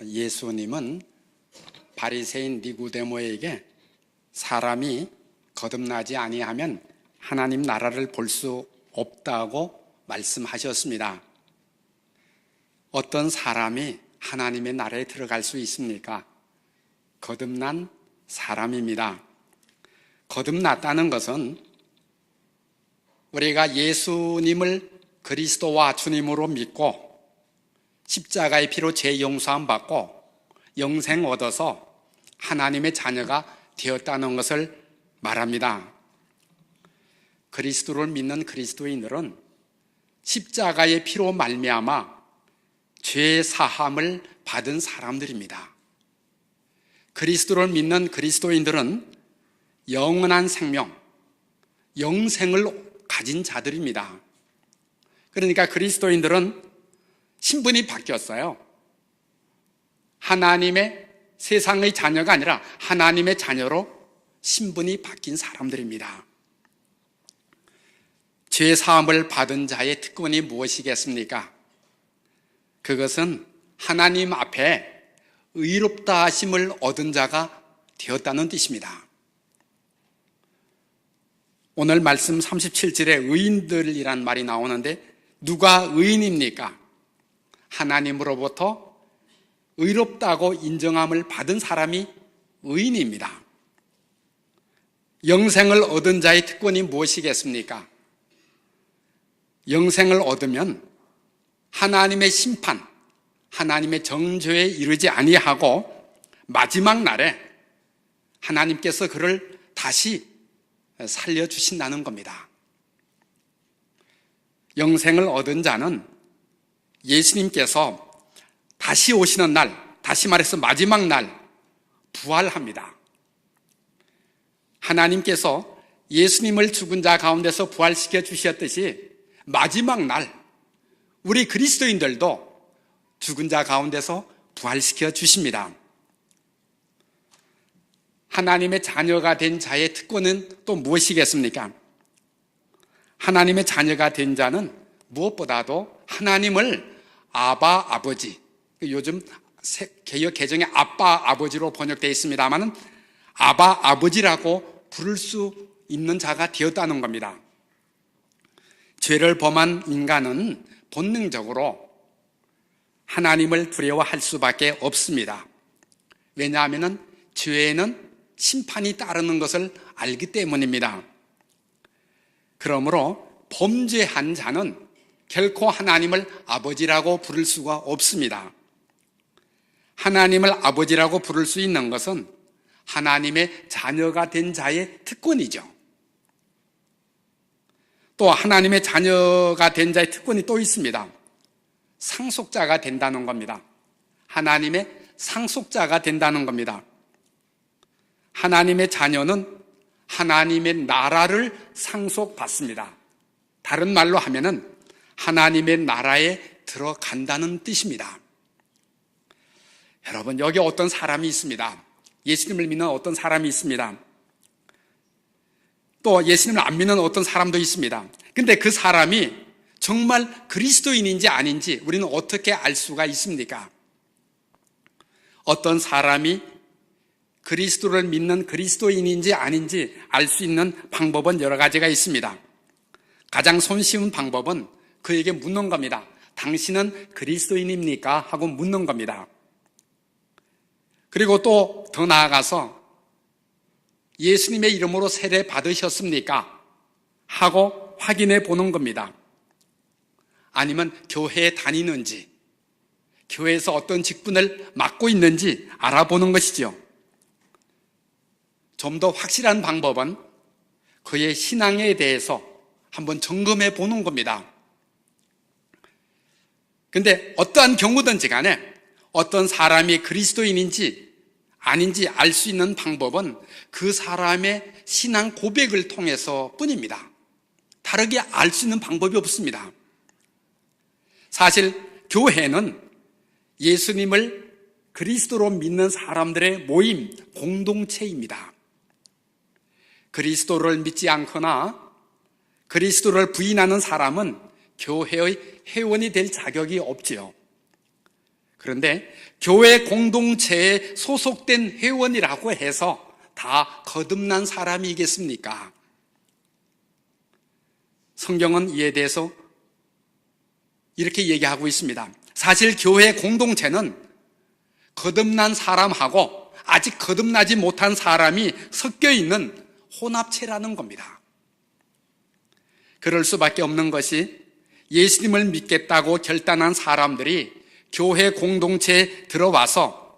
예수님은 바리새인 니고데모에게 사람이 거듭나지 아니하면 하나님 나라를 볼 수 없다고 말씀하셨습니다. 어떤 사람이 하나님의 나라에 들어갈 수 있습니까? 거듭난 사람입니다. 거듭났다는 것은 우리가 예수님을 그리스도와 주님으로 믿고 십자가의 피로 죄 용서함 받고 영생 얻어서 하나님의 자녀가 되었다는 것을 말합니다. 그리스도를 믿는 그리스도인들은 십자가의 피로 말미암아 죄 사함을 받은 사람들입니다. 그리스도를 믿는 그리스도인들은 영원한 생명, 영생을 가진 자들입니다. 그러니까 그리스도인들은 신분이 바뀌었어요. 하나님의 세상의 자녀가 아니라 하나님의 자녀로 신분이 바뀐 사람들입니다. 죄 사함을 받은 자의 특권이 무엇이겠습니까? 그것은 하나님 앞에 의롭다 하심을 얻은 자가 되었다는 뜻입니다. 오늘 말씀 37절에 의인들이란 말이 나오는데 누가 의인입니까? 하나님으로부터 의롭다고 인정함을 받은 사람이 의인입니다. 영생을 얻은 자의 특권이 무엇이겠습니까? 영생을 얻으면 하나님의 심판, 하나님의 정죄에 이르지 아니하고 마지막 날에 하나님께서 그를 다시 살려주신다는 겁니다. 영생을 얻은 자는 예수님께서 다시 오시는 날, 다시 말해서 마지막 날 부활합니다. 하나님께서 예수님을 죽은 자 가운데서 부활시켜 주셨듯이 마지막 날 우리 그리스도인들도 죽은 자 가운데서 부활시켜 주십니다. 하나님의 자녀가 된 자의 특권은 또 무엇이겠습니까? 하나님의 자녀가 된 자는 무엇보다도 하나님을 아바 아버지, 요즘 개역 개정에 아빠 아버지로 번역되어 있습니다만 아바 아버지라고 부를 수 있는 자가 되었다는 겁니다. 죄를 범한 인간은 본능적으로 하나님을 두려워할 수밖에 없습니다. 왜냐하면 죄에는 심판이 따르는 것을 알기 때문입니다. 그러므로 범죄한 자는 결코 하나님을 아버지라고 부를 수가 없습니다. 하나님을 아버지라고 부를 수 있는 것은 하나님의 자녀가 된 자의 특권이죠. 또 하나님의 자녀가 된 자의 특권이 또 있습니다. 상속자가 된다는 겁니다. 하나님의 상속자가 된다는 겁니다. 하나님의 자녀는 하나님의 나라를 상속받습니다. 다른 말로 하면은 하나님의 나라에 들어간다는 뜻입니다. 여러분, 여기 어떤 사람이 있습니다. 예수님을 믿는 어떤 사람이 있습니다. 또 예수님을 안 믿는 어떤 사람도 있습니다. 근데 그 사람이 정말 그리스도인인지 아닌지 우리는 어떻게 알 수가 있습니까? 어떤 사람이 그리스도를 믿는 그리스도인인지 아닌지 알 수 있는 방법은 여러 가지가 있습니다. 가장 손쉬운 방법은 그에게 묻는 겁니다. 당신은 그리스도인입니까? 하고 묻는 겁니다. 그리고 또 더 나아가서 예수님의 이름으로 세례 받으셨습니까? 하고 확인해 보는 겁니다. 아니면 교회에 다니는지, 교회에서 어떤 직분을 맡고 있는지 알아보는 것이죠. 좀 더 확실한 방법은 그의 신앙에 대해서 한번 점검해 보는 겁니다. 근데 어떠한 경우든지 간에 어떤 사람이 그리스도인인지 아닌지 알 수 있는 방법은 그 사람의 신앙 고백을 통해서 뿐입니다. 다르게 알 수 있는 방법이 없습니다. 사실 교회는 예수님을 그리스도로 믿는 사람들의 모임, 공동체입니다. 그리스도를 믿지 않거나 그리스도를 부인하는 사람은 교회의 회원이 될 자격이 없지요. 그런데 교회 공동체에 소속된 회원이라고 해서 다 거듭난 사람이겠습니까? 성경은 이에 대해서 이렇게 얘기하고 있습니다. 사실 교회 공동체는 거듭난 사람하고 아직 거듭나지 못한 사람이 섞여 있는 혼합체라는 겁니다. 그럴 수밖에 없는 것이 예수님을 믿겠다고 결단한 사람들이 교회 공동체에 들어와서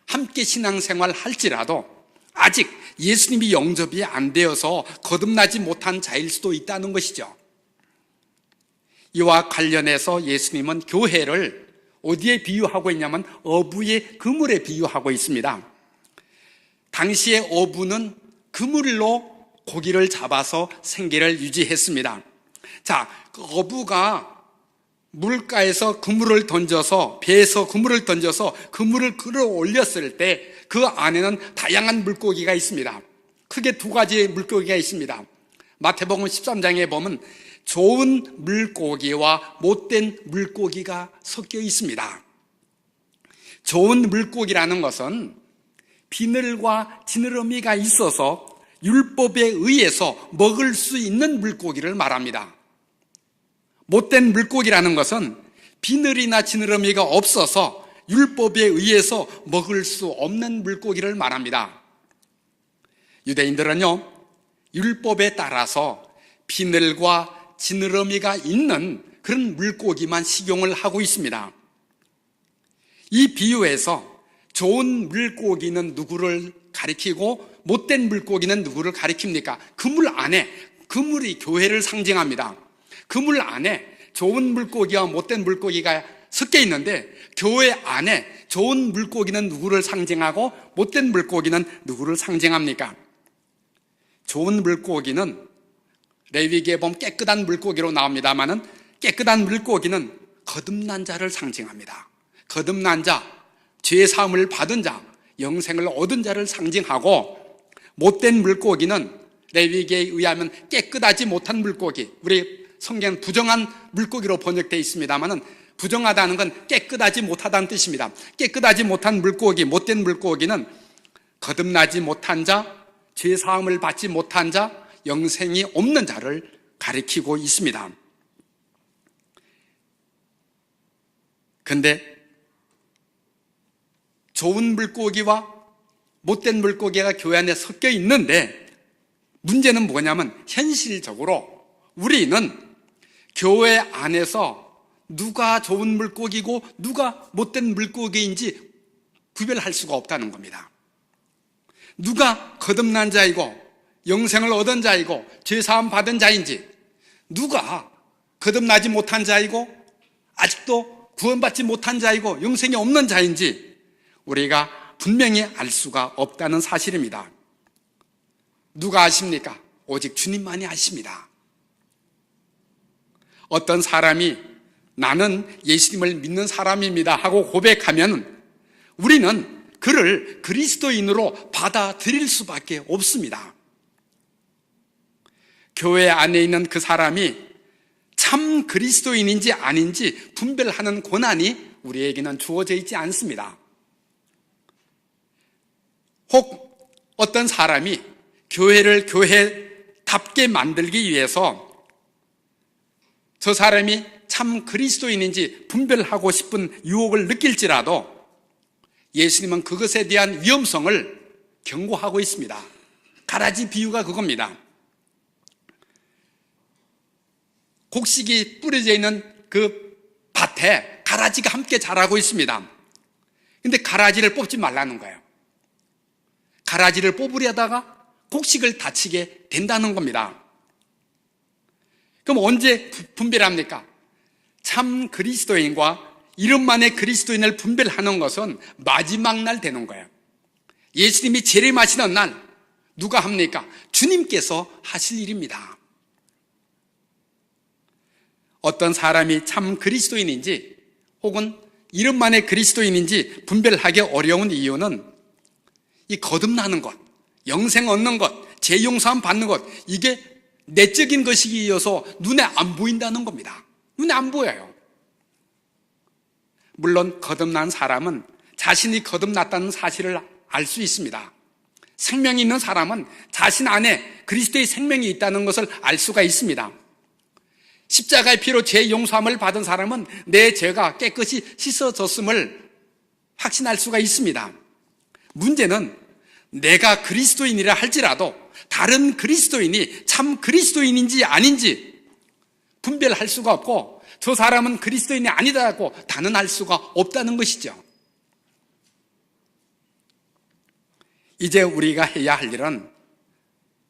함께 신앙생활 할지라도 아직 예수님이 영접이 안 되어서 거듭나지 못한 자일 수도 있다는 것이죠. 이와 관련해서 예수님은 교회를 어디에 비유하고 있냐면 어부의 그물에 비유하고 있습니다. 당시의 어부는 그물로 고기를 잡아서 생계를 유지했습니다. 자, 그 어부가 물가에서 그물을 던져서, 배에서 그물을 던져서 그물을 끌어올렸을 때 그 안에는 다양한 물고기가 있습니다. 크게 두 가지의 물고기가 있습니다. 마태복음 13장에 보면 좋은 물고기와 못된 물고기가 섞여 있습니다. 좋은 물고기라는 것은 비늘과 지느러미가 있어서 율법에 의해서 먹을 수 있는 물고기를 말합니다. 못된 물고기라는 것은 비늘이나 지느러미가 없어서 율법에 의해서 먹을 수 없는 물고기를 말합니다. 유대인들은요, 율법에 따라서 비늘과 지느러미가 있는 그런 물고기만 식용을 하고 있습니다. 이 비유에서 좋은 물고기는 누구를 가리키고 못된 물고기는 누구를 가리킵니까? 그물 안에, 그물이 교회를 상징합니다. 그물 안에 좋은 물고기와 못된 물고기가 섞여 있는데 교회 안에 좋은 물고기는 누구를 상징하고 못된 물고기는 누구를 상징합니까? 좋은 물고기는 레위기에 보면 깨끗한 물고기로 나옵니다만은 깨끗한 물고기는 거듭난 자를 상징합니다. 거듭난 자, 죄 사함을 받은 자, 영생을 얻은 자를 상징하고 못된 물고기는 레위기에 의하면 깨끗하지 못한 물고기, 우리 성경은 부정한 물고기로 번역되어 있습니다만은 부정하다는 건 깨끗하지 못하다는 뜻입니다. 깨끗하지 못한 물고기, 못된 물고기는 거듭나지 못한 자, 죄 사함을 받지 못한 자, 영생이 없는 자를 가리키고 있습니다. 근데 좋은 물고기와 못된 물고기가 교회 안에 섞여 있는데 문제는 뭐냐면 현실적으로 우리는 교회 안에서 누가 좋은 물고기고 누가 못된 물고기인지 구별할 수가 없다는 겁니다. 누가 거듭난 자이고 영생을 얻은 자이고 죄사함 받은 자인지, 누가 거듭나지 못한 자이고 아직도 구원받지 못한 자이고 영생이 없는 자인지 우리가 분명히 알 수가 없다는 사실입니다. 누가 아십니까? 오직 주님만이 아십니다. 어떤 사람이 나는 예수님을 믿는 사람입니다 하고 고백하면 우리는 그를 그리스도인으로 받아들일 수밖에 없습니다. 교회 안에 있는 그 사람이 참 그리스도인인지 아닌지 분별하는 권한이 우리에게는 주어져 있지 않습니다. 혹 어떤 사람이 교회를 교회답게 만들기 위해서 저 사람이 참 그리스도인인지 분별하고 싶은 유혹을 느낄지라도 예수님은 그것에 대한 위험성을 경고하고 있습니다. 가라지 비유가 그겁니다. 곡식이 뿌려져 있는 그 밭에 가라지가 함께 자라고 있습니다. 근데 가라지를 뽑지 말라는 거예요. 가라지를 뽑으려다가 곡식을 다치게 된다는 겁니다. 그럼 언제 분별합니까? 참 그리스도인과 이름만의 그리스도인을 분별하는 것은 마지막 날 되는 거예요. 예수님이 재림하시는 날 누가 합니까? 주님께서 하실 일입니다. 어떤 사람이 참 그리스도인인지 혹은 이름만의 그리스도인인지 분별하기 어려운 이유는 이 거듭나는 것, 영생 얻는 것, 죄용서함 받는 것, 이게 내적인 것이어서 눈에 안 보인다는 겁니다. 눈에 안 보여요. 물론 거듭난 사람은 자신이 거듭났다는 사실을 알 수 있습니다. 생명이 있는 사람은 자신 안에 그리스도의 생명이 있다는 것을 알 수가 있습니다. 십자가의 피로 죄 용서함을 받은 사람은 내 죄가 깨끗이 씻어졌음을 확신할 수가 있습니다. 문제는 내가 그리스도인이라 할지라도 다른 그리스도인이 참 그리스도인인지 아닌지 분별할 수가 없고 저 사람은 그리스도인이 아니다고 단언할 수가 없다는 것이죠. 이제 우리가 해야 할 일은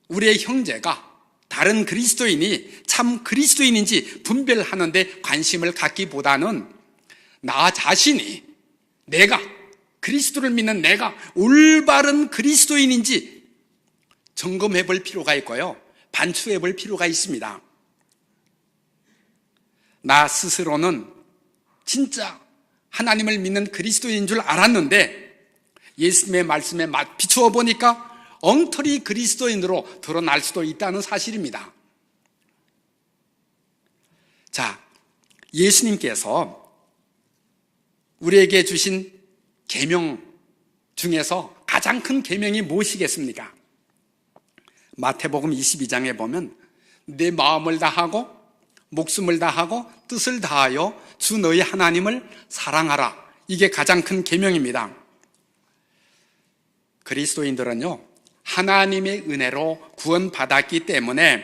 우리의 형제가 다른 그리스도인이 참 그리스도인인지 분별하는 데 관심을 갖기보다는 나 자신이 내가 그리스도를 믿는 내가 올바른 그리스도인인지 점검해 볼 필요가 있고요. 반추해 볼 필요가 있습니다. 나 스스로는 진짜 하나님을 믿는 그리스도인인 줄 알았는데 예수님의 말씀에 비추어 보니까 엉터리 그리스도인으로 드러날 수도 있다는 사실입니다. 자, 예수님께서 우리에게 주신 계명 중에서 가장 큰 계명이 무엇이겠습니까? 마태복음 22장에 보면 내 마음을 다하고 목숨을 다하고 뜻을 다하여 주 너희 하나님을 사랑하라. 이게 가장 큰 계명입니다. 그리스도인들은요, 하나님의 은혜로 구원받았기 때문에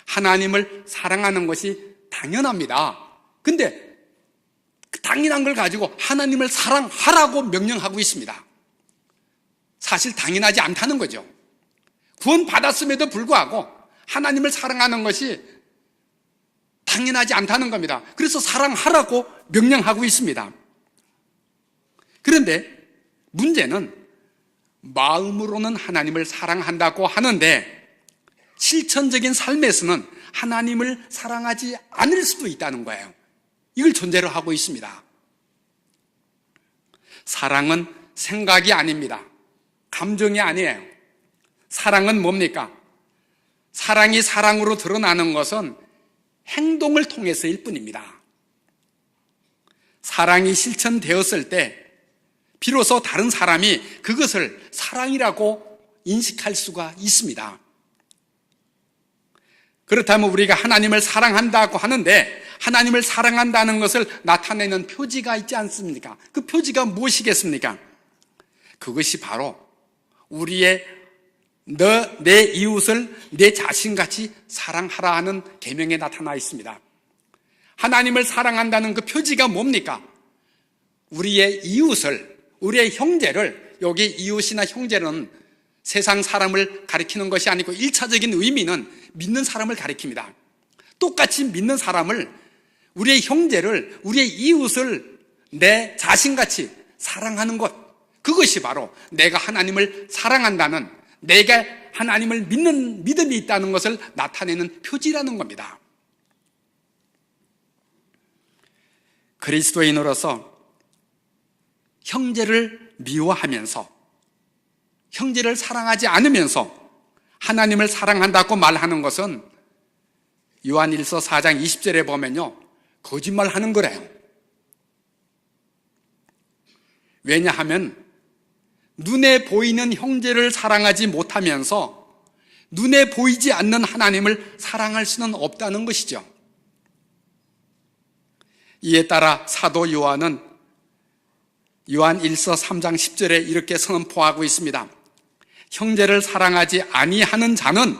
하나님을 사랑하는 것이 당연합니다. 근데 그 당연한 걸 가지고 하나님을 사랑하라고 명령하고 있습니다. 사실 당연하지 않다는 거죠. 구원받았음에도 불구하고 하나님을 사랑하는 것이 당연하지 않다는 겁니다. 그래서 사랑하라고 명령하고 있습니다. 그런데 문제는 마음으로는 하나님을 사랑한다고 하는데 실천적인 삶에서는 하나님을 사랑하지 않을 수도 있다는 거예요. 이걸 전제로 하고 있습니다. 사랑은 생각이 아닙니다. 감정이 아니에요. 사랑은 뭡니까? 사랑이 사랑으로 드러나는 것은 행동을 통해서일 뿐입니다. 사랑이 실천되었을 때 비로소 다른 사람이 그것을 사랑이라고 인식할 수가 있습니다. 그렇다면 우리가 하나님을 사랑한다고 하는데 하나님을 사랑한다는 것을 나타내는 표지가 있지 않습니까? 그 표지가 무엇이겠습니까? 그것이 바로 우리의 내 이웃을 내 자신같이 사랑하라 하는 계명에 나타나 있습니다. 하나님을 사랑한다는 그 표지가 뭡니까? 우리의 이웃을, 우리의 형제를, 여기 이웃이나 형제는 세상 사람을 가리키는 것이 아니고 1차적인 의미는 믿는 사람을 가리킵니다. 똑같이 믿는 사람을, 우리의 형제를, 우리의 이웃을 내 자신같이 사랑하는 것, 그것이 바로 내가 하나님을 사랑한다는, 내가 하나님을 믿는 믿음이 있다는 것을 나타내는 표지라는 겁니다. 그리스도인으로서 형제를 미워하면서, 형제를 사랑하지 않으면서 하나님을 사랑한다고 말하는 것은 요한일서 4장 20절에 보면요, 거짓말하는 거래요. 왜냐하면 눈에 보이는 형제를 사랑하지 못하면서 눈에 보이지 않는 하나님을 사랑할 수는 없다는 것이죠. 이에 따라 사도 요한은 요한일서 3장 10절에 이렇게 선포하고 있습니다. 형제를 사랑하지 아니하는 자는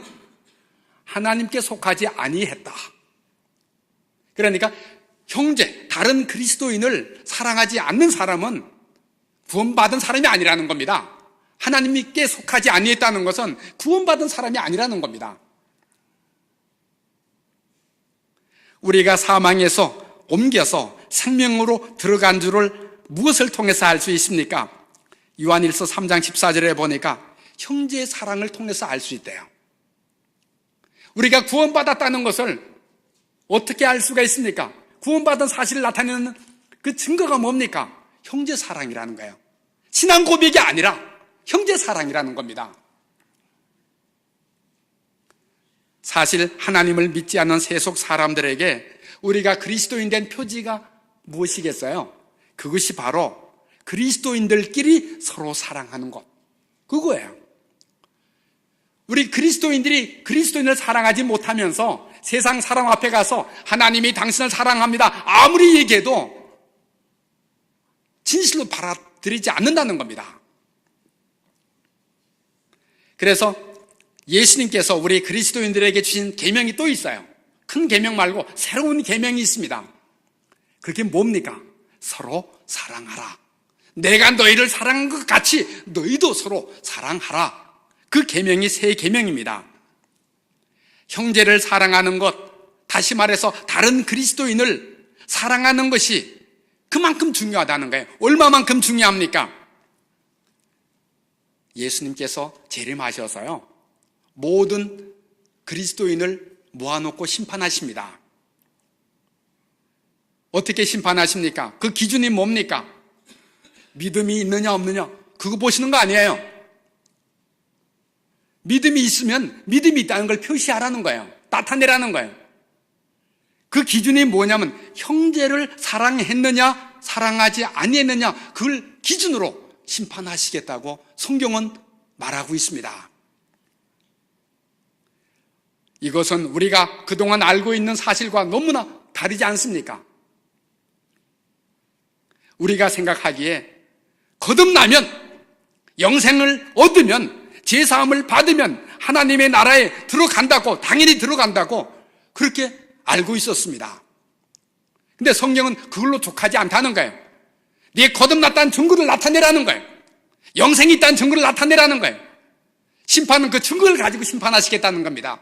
하나님께 속하지 아니했다. 그러니까 형제, 다른 그리스도인을 사랑하지 않는 사람은 구원받은 사람이 아니라는 겁니다. 하나님께 속하지 아니했다는 것은 구원받은 사람이 아니라는 겁니다. 우리가 사망에서 옮겨서 생명으로 들어간 줄을 무엇을 통해서 알 수 있습니까? 요한일서 3장 14절에 보니까 형제의 사랑을 통해서 알 수 있대요. 우리가 구원받았다는 것을 어떻게 알 수가 있습니까? 구원받은 사실을 나타내는 그 증거가 뭡니까? 형제 사랑이라는 거예요. 신앙 고백이 아니라 형제 사랑이라는 겁니다. 사실 하나님을 믿지 않는 세속 사람들에게 우리가 그리스도인 된 표지가 무엇이겠어요? 그것이 바로 그리스도인들끼리 서로 사랑하는 것, 그거예요. 우리 그리스도인들이 그리스도인을 사랑하지 못하면서 세상 사람 앞에 가서 하나님이 당신을 사랑합니다 아무리 얘기해도 진실로 받아들이지 않는다는 겁니다. 그래서 예수님께서 우리 그리스도인들에게 주신 계명이 또 있어요. 큰 계명 말고 새로운 계명이 있습니다. 그게 뭡니까? 서로 사랑하라. 내가 너희를 사랑한 것 같이 너희도 서로 사랑하라. 그 계명이 새 계명입니다. 형제를 사랑하는 것, 다시 말해서 다른 그리스도인을 사랑하는 것이 그만큼 중요하다는 거예요. 얼마만큼 중요합니까? 예수님께서 재림하셔서요, 모든 그리스도인을 모아놓고 심판하십니다. 어떻게 심판하십니까? 그 기준이 뭡니까? 믿음이 있느냐 없느냐 그거 보시는 거 아니에요. 믿음이 있으면 믿음이 있다는 걸 표시하라는 거예요. 나타내라는 거예요. 그 기준이 뭐냐면 형제를 사랑했느냐 사랑하지 아니했느냐 그걸 기준으로 심판하시겠다고 성경은 말하고 있습니다. 이것은 우리가 그동안 알고 있는 사실과 너무나 다르지 않습니까? 우리가 생각하기에 거듭나면, 영생을 얻으면, 제사함을 받으면 하나님의 나라에 들어간다고, 당연히 들어간다고 그렇게 알고 있었습니다. 근데 성경은 그걸로 족하지 않다는 거예요. 네 거듭났다는 증거를 나타내라는 거예요. 영생이 있다는 증거를 나타내라는 거예요. 심판은 그 증거를 가지고 심판하시겠다는 겁니다.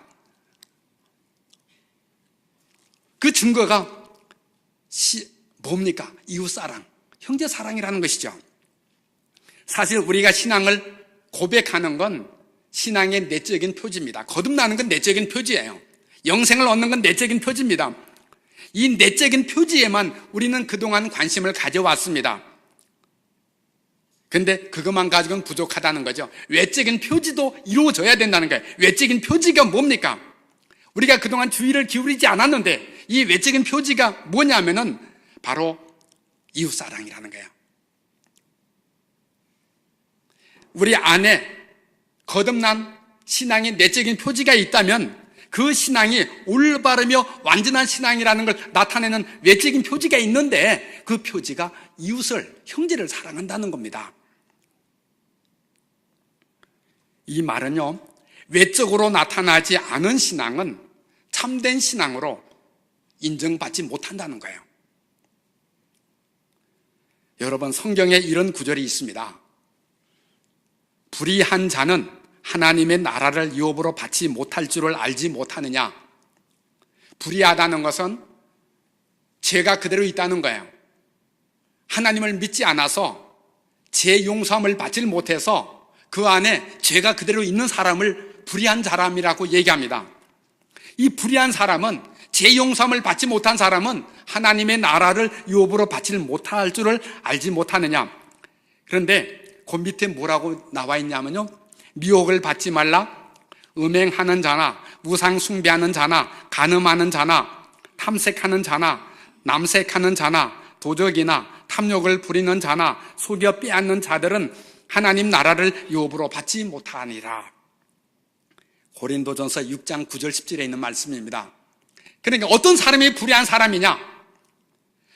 그 증거가 뭡니까? 이웃사랑, 형제사랑이라는 것이죠. 사실 우리가 신앙을 고백하는 건 신앙의 내적인 표지입니다. 거듭나는 건 내적인 표지예요. 영생을 얻는 건 내적인 표지입니다. 이 내적인 표지에만 우리는 그동안 관심을 가져왔습니다. 근데 그것만 가지고는 부족하다는 거죠. 외적인 표지도 이루어져야 된다는 거예요. 외적인 표지가 뭡니까? 우리가 그동안 주의를 기울이지 않았는데 이 외적인 표지가 뭐냐면은 바로 이웃사랑이라는 거예요. 우리 안에 거듭난 신앙의 내적인 표지가 있다면 그 신앙이 올바르며 완전한 신앙이라는 걸 나타내는 외적인 표지가 있는데 그 표지가 이웃을, 형제를 사랑한다는 겁니다. 이 말은요, 외적으로 나타나지 않은 신앙은 참된 신앙으로 인정받지 못한다는 거예요. 여러분, 성경에 이런 구절이 있습니다. 불의한 자는 하나님의 나라를 유업으로 받지 못할 줄을 알지 못하느냐. 불의하다는 것은 죄가 그대로 있다는 거예요. 하나님을 믿지 않아서 죄 용서함을 받지 못해서 그 안에 죄가 그대로 있는 사람을 불의한 사람이라고 얘기합니다. 이 불의한 사람은, 죄 용서함을 받지 못한 사람은 하나님의 나라를 유업으로 받지 못할 줄을 알지 못하느냐. 그런데 그 밑에 뭐라고 나와 있냐면요, 미혹을 받지 말라. 음행하는 자나 우상 숭배하는 자나 간음하는 자나 탐색하는 자나 남색하는 자나 도적이나 탐욕을 부리는 자나 속여 빼앗는 자들은 하나님 나라를 유업으로 받지 못하니라. 고린도전서 6장 9절 10절에 있는 말씀입니다. 그러니까 어떤 사람이 불의한 사람이냐?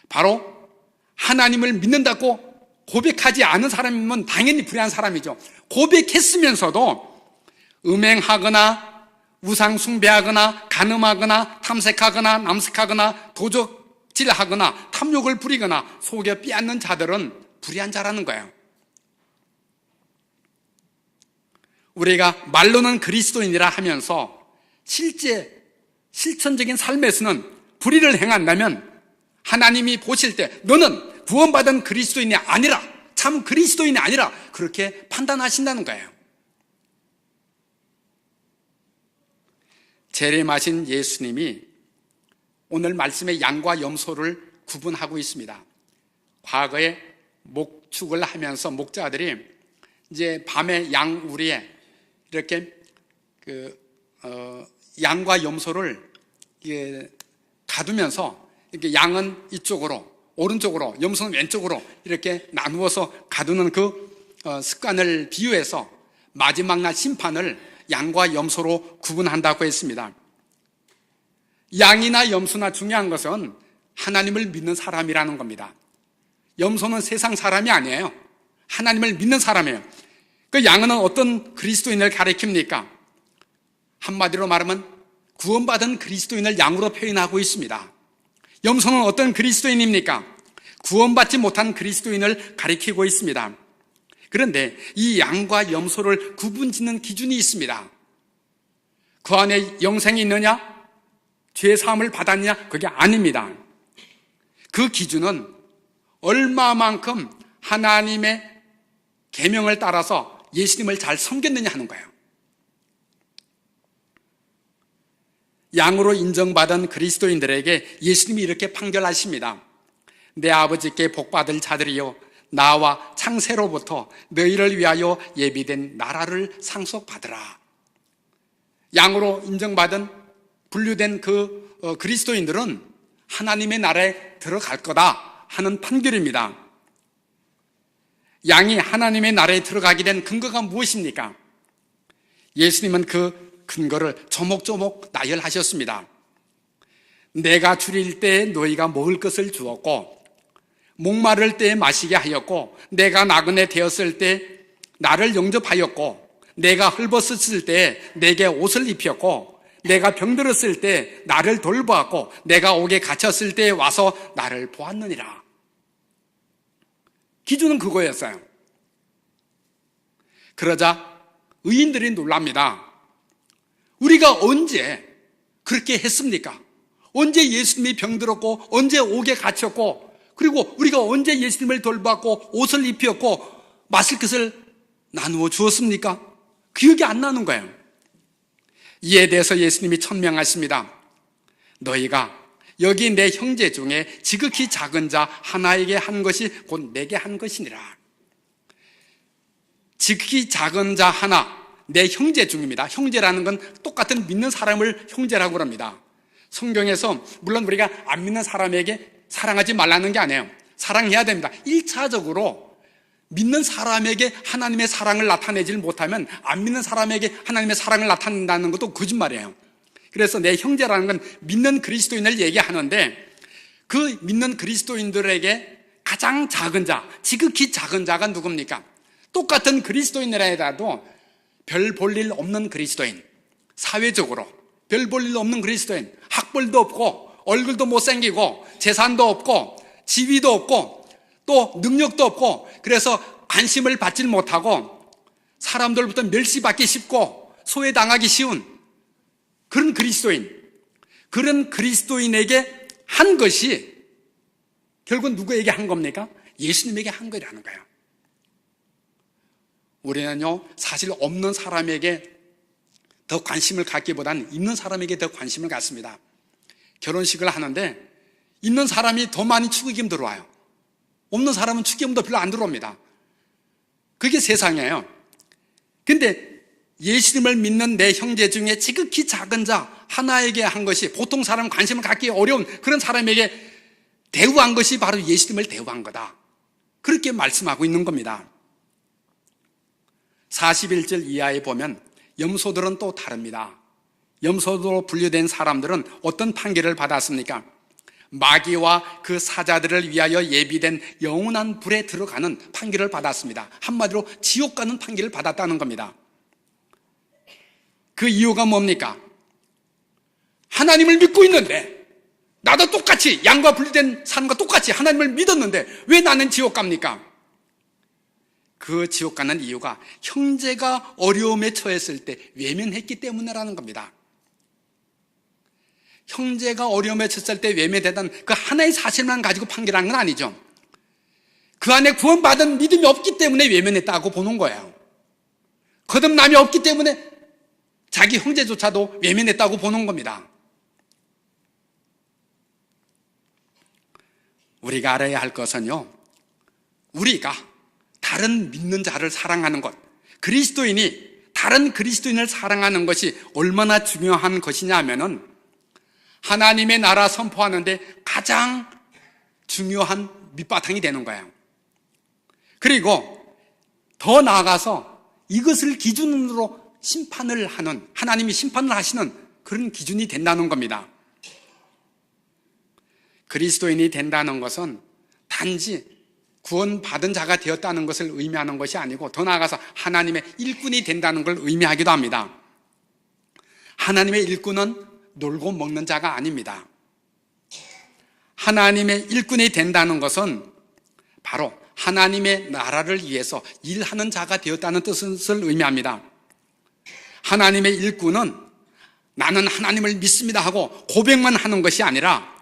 바로 하나님을 믿는다고 고백하지 않은 사람이면 당연히 불의한 사람이죠. 고백했으면서도 음행하거나 우상 숭배하거나 간음하거나 탐색하거나 남색하거나 도적질하거나 탐욕을 부리거나 속여 빼앗는 자들은 불의한 자라는 거예요. 우리가 말로는 그리스도인이라 하면서 실천적인 삶에서는 불의를 행한다면 하나님이 보실 때 너는 구원받은 그리스도인이 아니라, 참 그리스도인이 아니라 그렇게 판단하신다는 거예요. 재림하신 예수님이 오늘 말씀의 양과 염소를 구분하고 있습니다. 과거에 목축을 하면서 목자들이 이제 밤에 양 우리에 이렇게 양과 염소를 가두면서 이렇게 양은 이쪽으로 오른쪽으로, 염소는 왼쪽으로 이렇게 나누어서 가두는 그 습관을 비유해서 마지막 날 심판을 양과 염소로 구분한다고 했습니다. 양이나 염소나 중요한 것은 하나님을 믿는 사람이라는 겁니다. 염소는 세상 사람이 아니에요. 하나님을 믿는 사람이에요. 그 양은 어떤 그리스도인을 가리킵니까? 한마디로 말하면 구원받은 그리스도인을 양으로 표현하고 있습니다. 염소는 어떤 그리스도인입니까? 구원받지 못한 그리스도인을 가리키고 있습니다. 그런데 이 양과 염소를 구분짓는 기준이 있습니다. 그 안에 영생이 있느냐? 죄 사함을 받았느냐? 그게 아닙니다. 그 기준은 얼마만큼 하나님의 계명을 따라서 예수님을 잘 섬겼느냐 하는 거예요. 양으로 인정받은 그리스도인들에게 예수님이 이렇게 판결하십니다. 내 아버지께 복받을 자들이여, 나와 창세로부터 너희를 위하여 예비된 나라를 상속받으라. 양으로 인정받은 분류된 그 그리스도인들은 하나님의 나라에 들어갈 거다 하는 판결입니다. 양이 하나님의 나라에 들어가게 된 근거가 무엇입니까? 예수님은 그 근거를 조목조목 나열하셨습니다. 내가 줄일 때 너희가 먹을 것을 주었고, 목마를 때 마시게 하였고, 내가 나그네 되었을 때 나를 영접하였고, 내가 헐벗었을 때 내게 옷을 입혔고, 내가 병들었을 때 나를 돌보았고, 내가 옥에 갇혔을 때 와서 나를 보았느니라. 기준은 그거였어요. 그러자 의인들이 놀랍니다. 우리가 언제 그렇게 했습니까? 언제 예수님이 병들었고, 언제 옥에 갇혔고, 그리고 우리가 언제 예수님을 돌봤고, 옷을 입혔고, 마실 것을 나누어 주었습니까? 기억이 안 나는 거예요. 이에 대해서 예수님이 천명하십니다. 너희가 여기 내 형제 중에 지극히 작은 자 하나에게 한 것이 곧 내게 한 것이니라. 지극히 작은 자 하나, 내 형제 중입니다. 형제라는 건 똑같은 믿는 사람을 형제라고 합니다. 성경에서 물론 우리가 안 믿는 사람에게 사랑하지 말라는 게 아니에요. 사랑해야 됩니다. 1차적으로 믿는 사람에게 하나님의 사랑을 나타내질 못하면 안 믿는 사람에게 하나님의 사랑을 나타낸다는 것도 거짓말이에요. 그래서 내 형제라는 건 믿는 그리스도인을 얘기하는데, 그 믿는 그리스도인들에게 가장 작은 자, 지극히 작은 자가 누굽니까? 똑같은 그리스도인이라도 별 볼 일 없는 그리스도인, 사회적으로 별 볼 일 없는 그리스도인, 학벌도 없고 얼굴도 못생기고 재산도 없고 지위도 없고 또 능력도 없고, 그래서 관심을 받지 못하고 사람들부터 멸시받기 쉽고 소외당하기 쉬운 그런 그리스도인, 그런 그리스도인에게 한 것이 결국 누구에게 한 겁니까? 예수님에게 한 거라는 거예요. 우리는요, 사실 없는 사람에게 더 관심을 갖기보다는 있는 사람에게 더 관심을 갖습니다. 결혼식을 하는데 있는 사람이 더 많이 축의금 들어와요. 없는 사람은 축의금도 별로 안 들어옵니다. 그게 세상이에요. 근데 예수님을 믿는 내 형제 중에 지극히 작은 자 하나에게 한 것이, 보통 사람 관심을 갖기 어려운 그런 사람에게 대우한 것이 바로 예수님을 대우한 거다. 그렇게 말씀하고 있는 겁니다. 41절 이하에 보면 염소들은 또 다릅니다. 염소로 분류된 사람들은 어떤 판결을 받았습니까? 마귀와 그 사자들을 위하여 예비된 영원한 불에 들어가는 판결을 받았습니다. 한마디로 지옥 가는 판결을 받았다는 겁니다. 그 이유가 뭡니까? 하나님을 믿고 있는데, 나도 똑같이 양과 분리된 사람과 똑같이 하나님을 믿었는데 왜 나는 지옥 갑니까? 그 지옥 가는 이유가 형제가 어려움에 처했을 때 외면했기 때문이라는 겁니다. 형제가 어려움에 처했을 때 외면했던 그 하나의 사실만 가지고 판결하는 건 아니죠. 그 안에 구원받은 믿음이 없기 때문에 외면했다고 보는 거예요. 거듭남이 없기 때문에 자기 형제조차도 외면했다고 보는 겁니다. 우리가 알아야 할 것은요, 우리가 다른 믿는 자를 사랑하는 것, 그리스도인이 다른 그리스도인을 사랑하는 것이 얼마나 중요한 것이냐 하면은, 하나님의 나라 선포하는데 가장 중요한 밑바탕이 되는 거예요. 그리고 더 나아가서 이것을 기준으로 심판을 하는, 하나님이 심판을 하시는 그런 기준이 된다는 겁니다. 그리스도인이 된다는 것은 단지 구원받은 자가 되었다는 것을 의미하는 것이 아니고 더 나아가서 하나님의 일꾼이 된다는 걸 의미하기도 합니다. 하나님의 일꾼은 놀고 먹는 자가 아닙니다. 하나님의 일꾼이 된다는 것은 바로 하나님의 나라를 위해서 일하는 자가 되었다는 뜻을 의미합니다. 하나님의 일꾼은 나는 하나님을 믿습니다 하고 고백만 하는 것이 아니라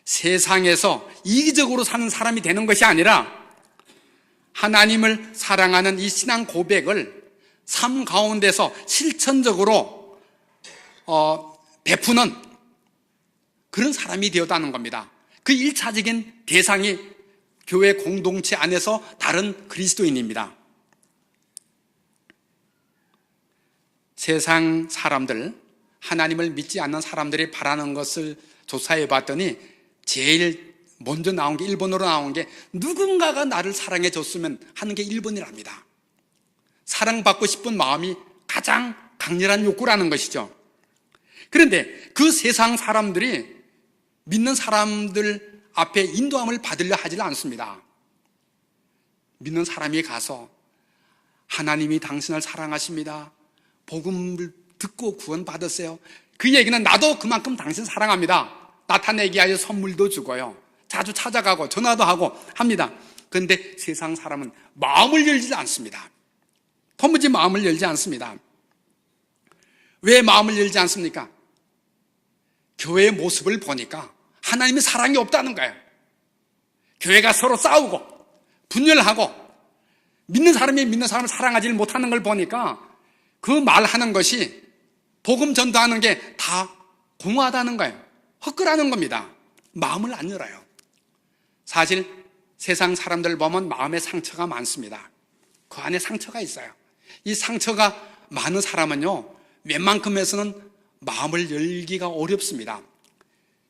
세상에서 이기적으로 사는 사람이 되는 것이 아니라 하나님을 사랑하는 이 신앙 고백을 삶 가운데서 실천적으로 베푸는 그런 사람이 되었다는 겁니다. 그 1차적인 대상이 교회 공동체 안에서 다른 그리스도인입니다. 세상 사람들, 하나님을 믿지 않는 사람들이 바라는 것을 조사해 봤더니 제일 먼저 나온 게, 일본어로 나온 게 누군가가 나를 사랑해 줬으면 하는 게 1번이랍니다. 사랑받고 싶은 마음이 가장 강렬한 욕구라는 것이죠. 그런데 그 세상 사람들이 믿는 사람들 앞에 인도함을 받으려 하질 않습니다. 믿는 사람이 가서 하나님이 당신을 사랑하십니다. 복음을 듣고 구원받으세요. 그 얘기는 나도 그만큼 당신 사랑합니다. 나타내기 위하여 선물도 주고요. 자주 찾아가고 전화도 하고 합니다. 그런데 세상 사람은 마음을 열지 않습니다. 도무지 마음을 열지 않습니다. 왜 마음을 열지 않습니까? 교회의 모습을 보니까 하나님의 사랑이 없다는 거예요. 교회가 서로 싸우고 분열하고 믿는 사람이 믿는 사람을 사랑하지 못하는 걸 보니까 그 말하는 것이 복음 전도하는 게 다 공허하다는 거예요. 헛거라는 겁니다. 마음을 안 열어요. 사실 세상 사람들 보면 마음에 상처가 많습니다. 그 안에 상처가 있어요. 이 상처가 많은 사람은요, 웬만큼에서는 마음을 열기가 어렵습니다.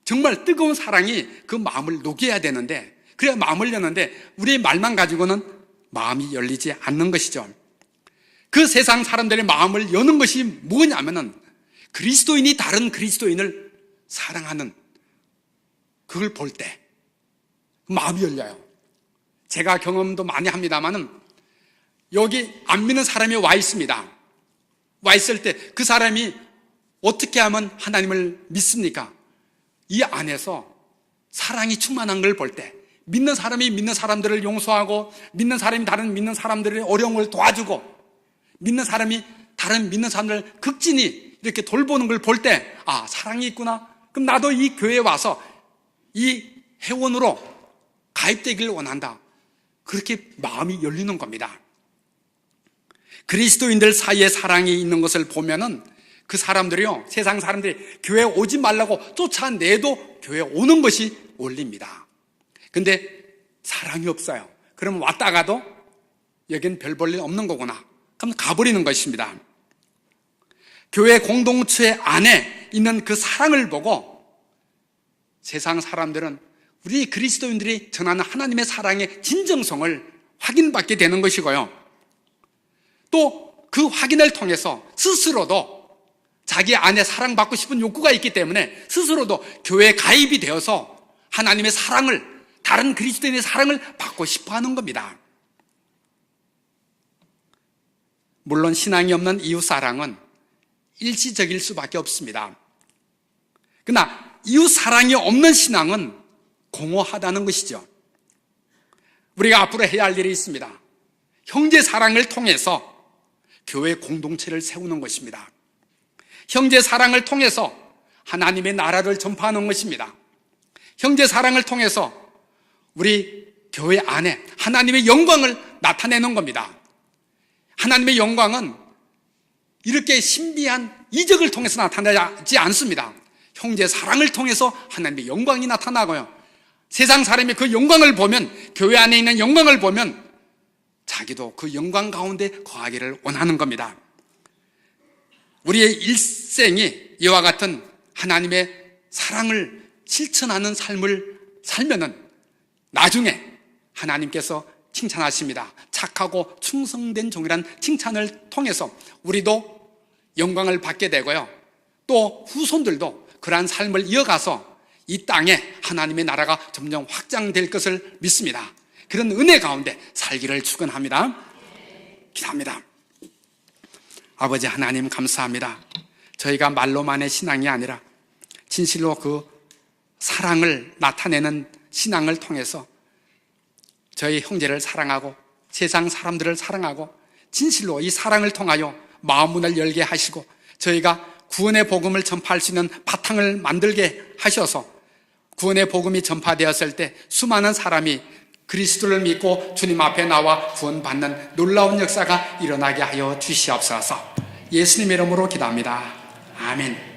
정말 뜨거운 사랑이 그 마음을 녹여야 되는데, 그래야 마음을 여는데 우리의 말만 가지고는 마음이 열리지 않는 것이죠. 그 세상 사람들의 마음을 여는 것이 뭐냐면은 그리스도인이 다른 그리스도인을 사랑하는 그걸 볼 때 마음이 열려요. 제가 경험도 많이 합니다만은 여기 안 믿는 사람이 와 있습니다. 와 있을 때 그 사람이 어떻게 하면 하나님을 믿습니까? 이 안에서 사랑이 충만한 걸 볼 때, 믿는 사람이 믿는 사람들을 용서하고 믿는 사람이 다른 믿는 사람들의 어려움을 도와주고 믿는 사람이 다른 믿는 사람들을 극진히 이렇게 돌보는 걸 볼 때, 아, 사랑이 있구나. 그럼 나도 이 교회에 와서 이 회원으로 가입되기를 원한다. 그렇게 마음이 열리는 겁니다. 그리스도인들 사이에 사랑이 있는 것을 보면은 그 사람들이요, 세상 사람들이 교회에 오지 말라고 쫓아내도 교회에 오는 것이 원리입니다. 근데 사랑이 없어요. 그러면 왔다가도 여긴 별 볼 일 없는 거구나. 그럼 가버리는 것입니다. 교회 공동체 안에 있는 그 사랑을 보고 세상 사람들은 우리 그리스도인들이 전하는 하나님의 사랑의 진정성을 확인받게 되는 것이고요. 또 그 확인을 통해서 스스로도 자기 안에 사랑받고 싶은 욕구가 있기 때문에 스스로도 교회에 가입이 되어서 하나님의 사랑을, 다른 그리스도인의 사랑을 받고 싶어 하는 겁니다. 물론 신앙이 없는 이웃사랑은 일시적일 수밖에 없습니다. 그러나 이웃사랑이 없는 신앙은 공허하다는 것이죠. 우리가 앞으로 해야 할 일이 있습니다. 형제사랑을 통해서 교회 공동체를 세우는 것입니다. 형제사랑을 통해서 하나님의 나라를 전파하는 것입니다. 형제사랑을 통해서 우리 교회 안에 하나님의 영광을 나타내는 겁니다. 하나님의 영광은 이렇게 신비한 이적을 통해서 나타나지 않습니다. 형제사랑을 통해서 하나님의 영광이 나타나고요. 세상 사람이 그 영광을 보면, 교회 안에 있는 영광을 보면 자기도 그 영광 가운데 거하기를 원하는 겁니다. 우리의 일생이 이와 같은 하나님의 사랑을 실천하는 삶을 살면은 나중에 하나님께서 칭찬하십니다. 착하고 충성된 종이란 칭찬을 통해서 우리도 영광을 받게 되고요. 또 후손들도 그러한 삶을 이어가서 이 땅에 하나님의 나라가 점점 확장될 것을 믿습니다. 그런 은혜 가운데 살기를 축원합니다. 기도합니다. 아버지 하나님 감사합니다. 저희가 말로만의 신앙이 아니라 진실로 그 사랑을 나타내는 신앙을 통해서 저희 형제를 사랑하고 세상 사람들을 사랑하고 진실로 이 사랑을 통하여 마음문을 열게 하시고 저희가 구원의 복음을 전파할 수 있는 바탕을 만들게 하셔서 구원의 복음이 전파되었을 때 수많은 사람이 그리스도를 믿고 주님 앞에 나와 구원받는 놀라운 역사가 일어나게 하여 주시옵소서. 예수님의 이름으로 기도합니다. 아멘.